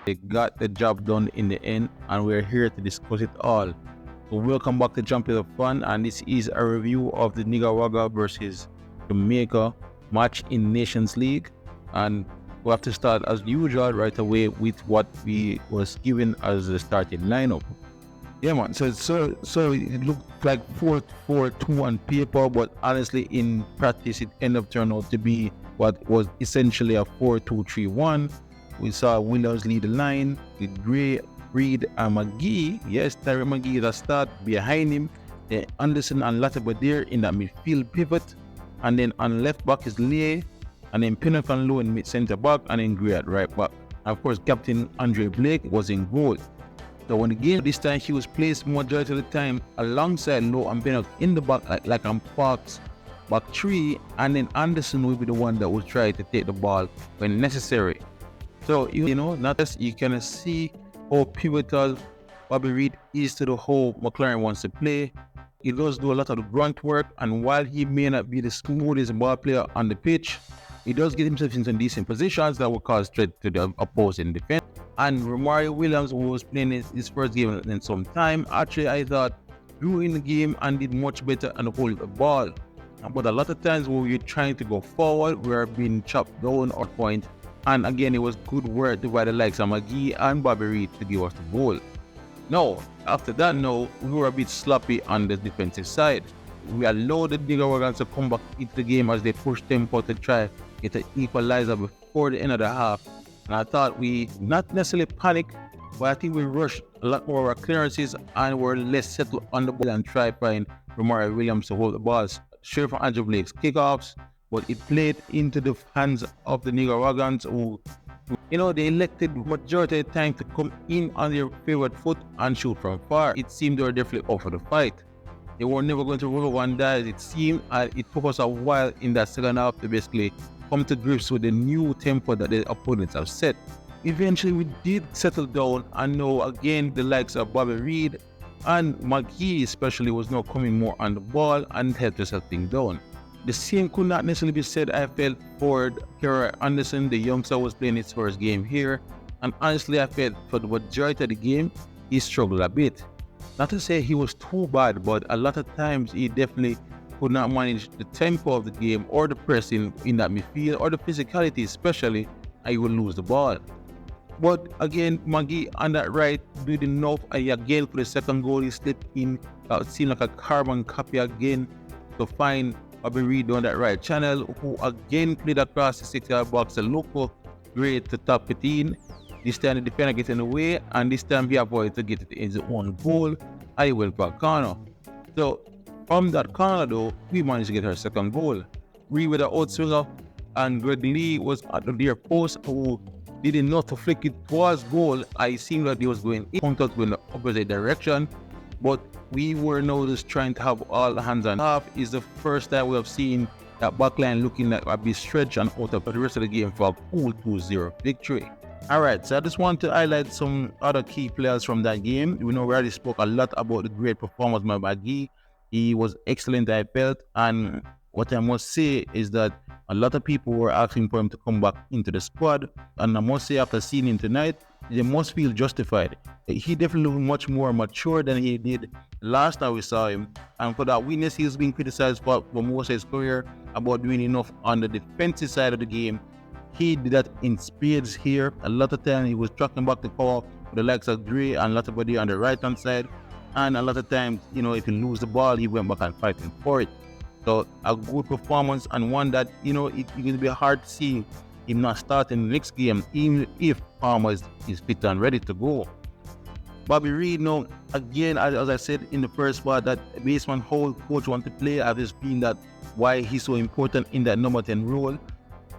They got the job done in the end, and we're here to discuss it all. So welcome back to Champions of Fun, and this is a review of the Nicaragua versus Jamaica match in Nations League. And we have to start as usual right away with what we was given as the starting lineup. Yeah, man. So it looked like 4-4-2 on paper, but honestly, in practice, it ended up turning out to be what was essentially a 4-2-3-1. We saw Williams lead the line with Gray, Reed, and MAGEE. Yes, Terry MAGEE is a start. Behind him, then Anderson and Latabadier in that midfield pivot. And then on left back is Lay, and then Pinnock and Low in mid centre back, and then Gray at right back. And of course, Captain Andre Blake was in goal. So when the game this time, he was placed majority of the time alongside Low and Pinnock in the back, like on Parks back three, and then Anderson will be the one that will try to take the ball when necessary. So you know, not just you can see how pivotal Bobby Reid is to the whole McLaren wants to play. He does do a lot of the grunt work, and while he may not be the smoothest ball player on the pitch, he does get himself into decent positions that will cause threat to the opposing defense. And Romario Williams, who was playing his first game in some time, actually I thought grew in the game and did much better and hold the ball. But a lot of times when we're trying to go forward, we're being chopped down or point. And again, it was good work by the likes of MAGEE and Bobby Reid to give us the goal. Now, after that, we were a bit sloppy on the defensive side. We allowed the Nicaraguans to come back into the game as they pushed tempo to try get an equalizer before the end of the half. And I thought we not necessarily panicked, but I think we rushed a lot more of our clearances and were less settled on the ball and tried find Romario Williams to hold the balls straight from Andre Blake's kickoffs. But it played into the hands of the Nicaraguans who, they elected majority of the time to come in on their favorite foot and shoot from far. It seemed they were definitely up for the fight. They were never going to roll one dice, it seemed, and it took us a while in that second half to basically come to grips with the new tempo that the opponents have set. Eventually, we did settle down, and now again, the likes of Bobby Reid and MAGEE especially was now coming more on the ball and helped us set things down. The same could not necessarily be said, I felt, for Kerry Anderson. The youngster was playing his first game here, and honestly, I felt for the majority of the game, he struggled a bit. Not to say he was too bad, but a lot of times he definitely could not manage the tempo of the game or the pressing in that midfield or the physicality especially, and he would lose the ball. But again, MAGEE on that right did enough, and again for the second goal he slipped in. It seemed like a carbon copy again to find Bobby Reid on that right channel, who again played across the 6-yard box, a local great to top it in. This time the defender gets in the way, and this time he avoided to get it in his own goal. I went for a corner. So from that corner though, we managed to get our second goal. Reid with an outswinger, and Greg Lee was at the near post, who did enough to flick it towards goal. I seemed like he was going in, going the opposite direction, but we were now just trying to have all hands on half. Is the first time we have seen that backline looking like a bit stretched and out of the rest of the game for a cool 2-0 victory. Alright, so I just want to highlight some other key players from that game. We already spoke a lot about the great performance by MAGEE. He was excellent, I felt, and what I must say is that a lot of people were asking for him to come back into the squad, and I must say after seeing him tonight, they must feel justified. He definitely looked much more mature than he did last time we saw him, and for that weakness he's been criticized for most of his career about doing enough on the defensive side of the game. He did that in spades here. A lot of time he was tracking back the power with the likes of Gray and Latabadi on the right hand side, and a lot of times, if he lose the ball, he went back and fighting for it. So a good performance, and one that it will be hard to see him not starting the next game, even if Palmer is fit and ready to go. Bobby Reid, again, as I said in the first part, that based on how coach want to play, I've just been that why he's so important in that number 10 role.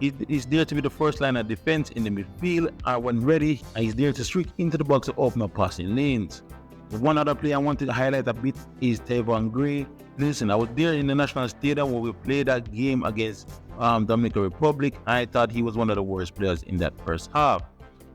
He's there to be the first line of defense in the midfield, and when ready, he's there to streak into the box to open up passing lanes. One other player I wanted to highlight a bit is Tavon Gray. Listen, I was there in the National Stadium when we played that game against Dominican Republic. I thought he was one of the worst players in that first half.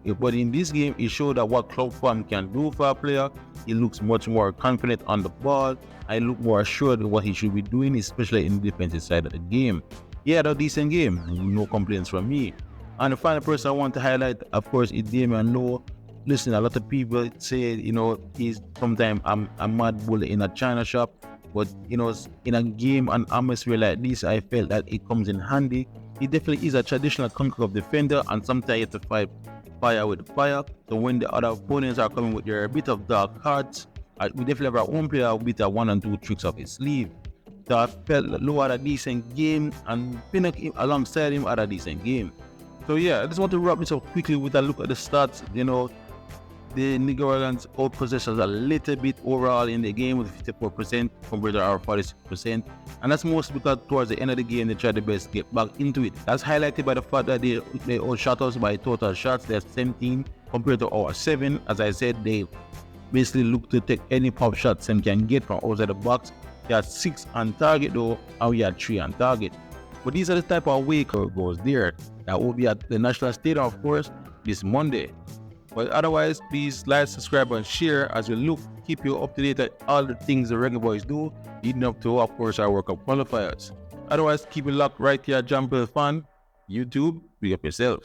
But in this game, he showed that what club form can do for a player. He looks much more confident on the ball. I look more assured of what he should be doing, especially in the defensive side of the game. He had a decent game, no complaints from me. And the final person I want to highlight, of course, is Damian Lowe. listen, a lot of people say, he's sometimes a mad bull in a China shop, but in a game and atmosphere like this, I felt that it comes in handy. He definitely is a traditional Concacaf defender, and sometimes you have to fight fire with fire. So when the other opponents are coming with their bit of dark cards, we definitely have our own player with a 1 and 2 tricks up his sleeve. So I felt Low had a decent game, and Pinnock alongside him had a decent game. So yeah, I just want to wrap this up quickly with a look at the stats. The Nicaraguans outpossessed us a little bit overall in the game with 54% compared to our 46%. And that's mostly because towards the end of the game, they tried their best to get back into it. That's highlighted by the fact that they outshot us by total shots. They're 17 compared to our 7. As I said, they basically look to take any pop shots Sam can get from outside the box. They had 6 on target though, and we had 3 on target. But these are the type of away goals there that will be at the National Stadium, of course, this Monday. But otherwise, please like, subscribe, and share as we keep you up to date at all the things the reggaeboyz do, leading up to, of course, our World Cup qualifiers. Otherwise, keep it locked right here at Jamaican Fan, YouTube. Big up yourself.